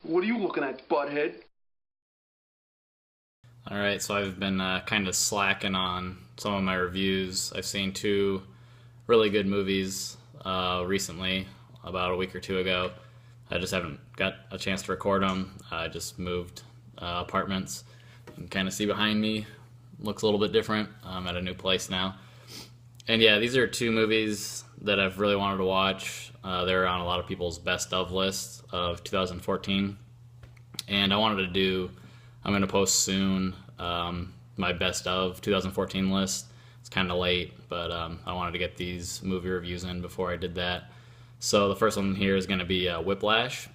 What are you looking at, butthead? All right, so I've been kind of slacking on some of my reviews. I've seen two really good movies recently, about a week or two ago. I just haven't got a chance to record them. I just moved apartments. You can kind of see behind me, looks a little bit different. I'm at a new place now. And yeah, these are two movies that I've really wanted to watch. They're on a lot of people's best of lists of 2014. And I'm going to post soon my best of 2014 list. It's kind of late, but I wanted to get these movie reviews in before I did that. So the first one here is going to be Whiplash,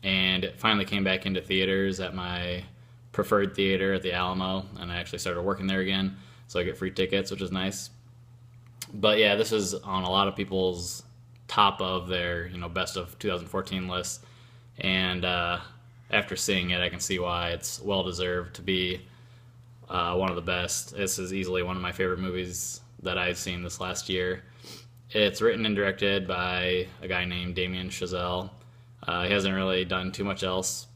and it finally came back into theaters at my preferred theater at the Alamo, and I actually started working there again, so I get free tickets, which is nice. But yeah, this is on a lot of people's top of their best of 2014 list, and after seeing it, I can see why it's well deserved to be one of the best. This is easily one of my favorite movies that I've seen this last year. It's written and directed by a guy named Damien Chazelle. He hasn't really done too much else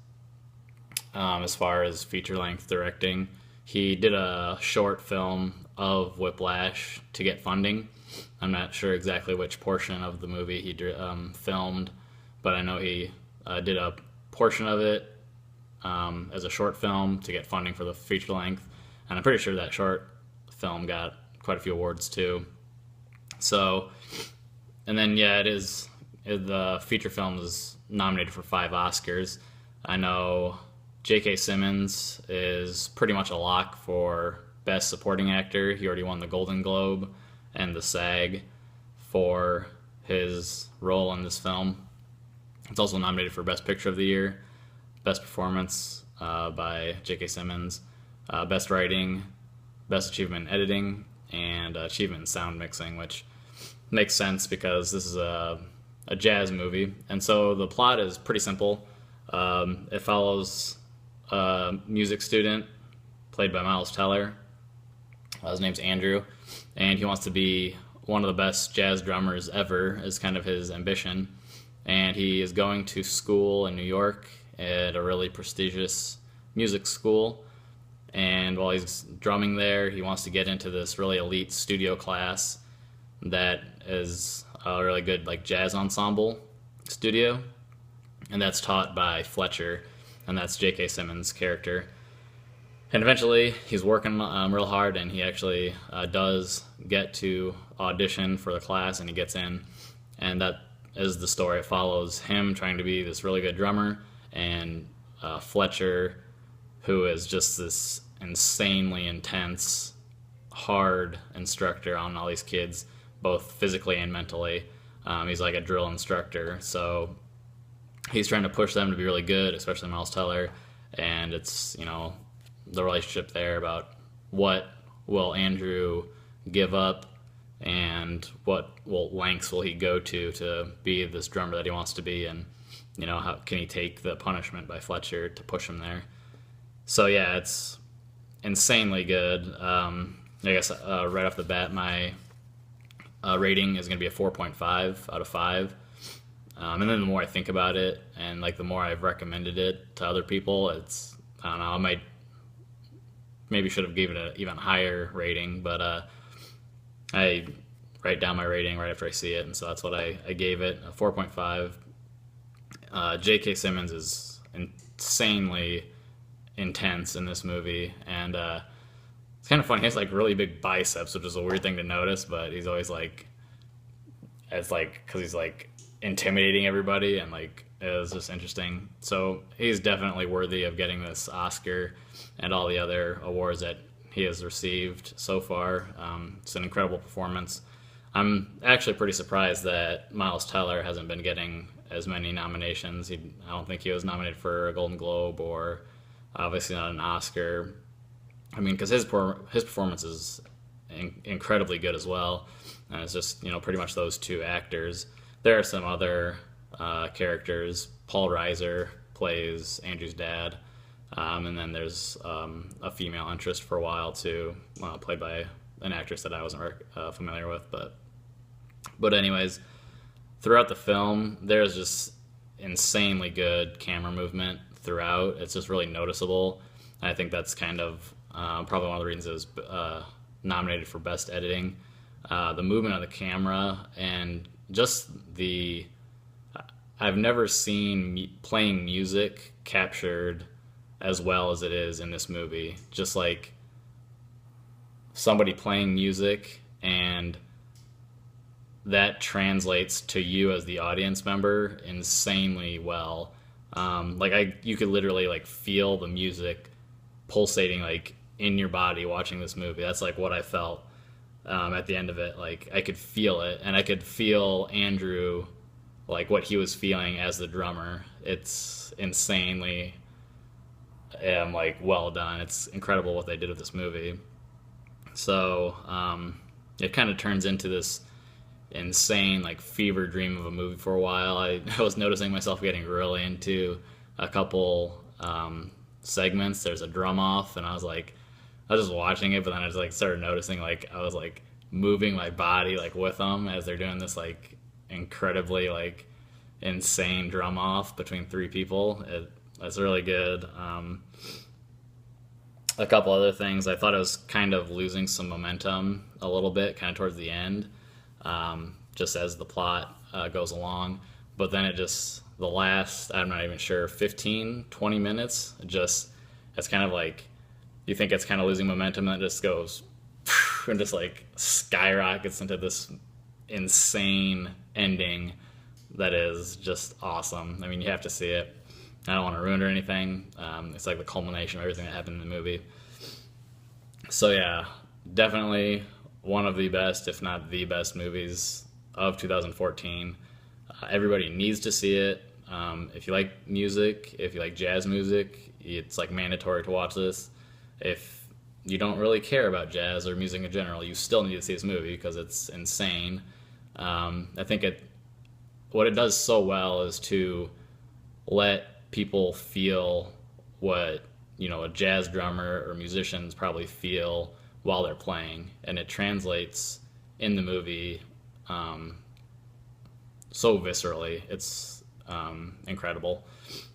as far as feature length directing. He did a short film of Whiplash to get funding. I'm not sure exactly which portion of the movie he filmed, but I know he did a portion of it as a short film to get funding for the feature length, and I'm pretty sure that short film got quite a few awards too. So, and then yeah, the feature film is nominated for 5 Oscars. I know J.K. Simmons is pretty much a lock for Best Supporting Actor. He already won the Golden Globe and the SAG for his role in this film. It's also nominated for Best Picture of the Year, Best Performance by J.K. Simmons, Best Writing, Best Achievement in Editing, and Achievement in Sound Mixing, which makes sense because this is a jazz movie. And so the plot is pretty simple. It follows a music student played by Miles Teller. His name's Andrew, and he wants to be one of the best jazz drummers ever, is kind of his ambition. And he is going to school in New York at a really prestigious music school. And while he's drumming there, he wants to get into this really elite studio class that is a really good like jazz ensemble studio, and that's taught by Fletcher, and that's J.K. Simmons' character. And eventually, he's working real hard, and he actually does get to audition for the class, and he gets in, and that is the story. It follows him trying to be this really good drummer, and Fletcher, who is just this insanely intense, hard instructor on all these kids, both physically and mentally. He's like a drill instructor, so he's trying to push them to be really good, especially Miles Teller. And it's the relationship there about what will Andrew give up and what lengths will he go to be this drummer that he wants to be, and how can he take the punishment by Fletcher to push him there. So yeah, it's insanely good. I guess right off the bat, my rating is going to be a 4.5 out of 5. And then the more I think about it, and like the more I've recommended it to other people, I don't know, maybe should have given it an even higher rating, but I write down my rating right after I see it, and so that's what I gave it, a 4.5. J.K. Simmons is insanely intense in this movie, and it's kind of funny. He has like really big biceps, which is a weird thing to notice, but he's always like, it's like because he's like intimidating everybody, and like it was just interesting. So he's definitely worthy of getting this Oscar and all the other awards that he has received so far. It's an incredible performance. I'm actually pretty surprised that Miles Teller hasn't been getting as many nominations. I don't think he was nominated for a Golden Globe or obviously not an Oscar. I mean, because his performance is incredibly good as well, and it's just pretty much those two actors. There are some other characters. Paul Reiser plays Andrew's dad, and then there's a female interest for a while too, played by an actress that I wasn't familiar with. But anyways, throughout the film, there's just insanely good camera movement throughout. It's just really noticeable. I think that's kind of probably one of the reasons it was nominated for best editing. The movement of the camera and just the I've never seen playing music captured as well as it is in this movie. Just like somebody playing music, and that translates to you as the audience member insanely well. You could literally like feel the music pulsating like in your body watching this movie. That's like what I felt at the end of it. Like I could feel it, and I could feel Andrew, like what he was feeling as the drummer. It's insanely like well done. It's incredible what they did with this movie. So it kind of turns into this insane like fever dream of a movie for a while. I was noticing myself getting really into a couple segments. There's a drum off, and I was just watching it, but then I just like started noticing like I was like moving my body like with them as they're doing this like incredibly like insane drum off between three people. That's really good. A couple other things, I thought it was kind of losing some momentum a little bit kind of towards the end, just as the plot goes along. But then the last, I'm not even sure, 15, 20 minutes, it's kind of like, you think it's kind of losing momentum, and it just goes and just like skyrockets into this insane ending that is just awesome. I mean, you have to see it. I don't want to ruin it or anything. It's like the culmination of everything that happened in the movie. So yeah, definitely one of the best, if not the best movies of 2014. Everybody needs to see it. If you like music, if you like jazz music, it's like mandatory to watch this. If you don't really care about jazz or music in general, you still need to see this movie because it's insane. I think what it does so well is to let people feel what a jazz drummer or musicians probably feel while they're playing, and it translates in the movie so viscerally. It's incredible.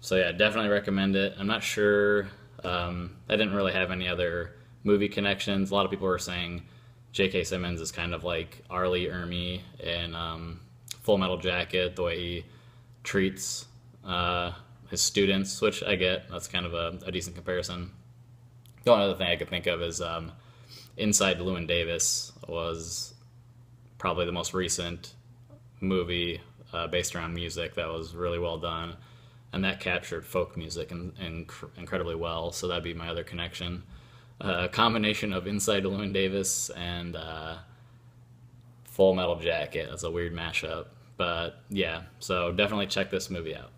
So yeah, definitely recommend it. I'm not sure. I didn't really have any other movie connections. A lot of people were saying J.K. Simmons is kind of like Arlie Ermy in Full Metal Jacket, the way he treats his students, which I get. That's kind of a decent comparison. The only other thing I could think of is Inside Llewyn Davis was probably the most recent movie based around music that was really well done, and that captured folk music incredibly well. So that'd be my other connection. A combination of Inside Llewyn Davis and Full Metal Jacket. That's a weird mashup. But yeah, so definitely check this movie out.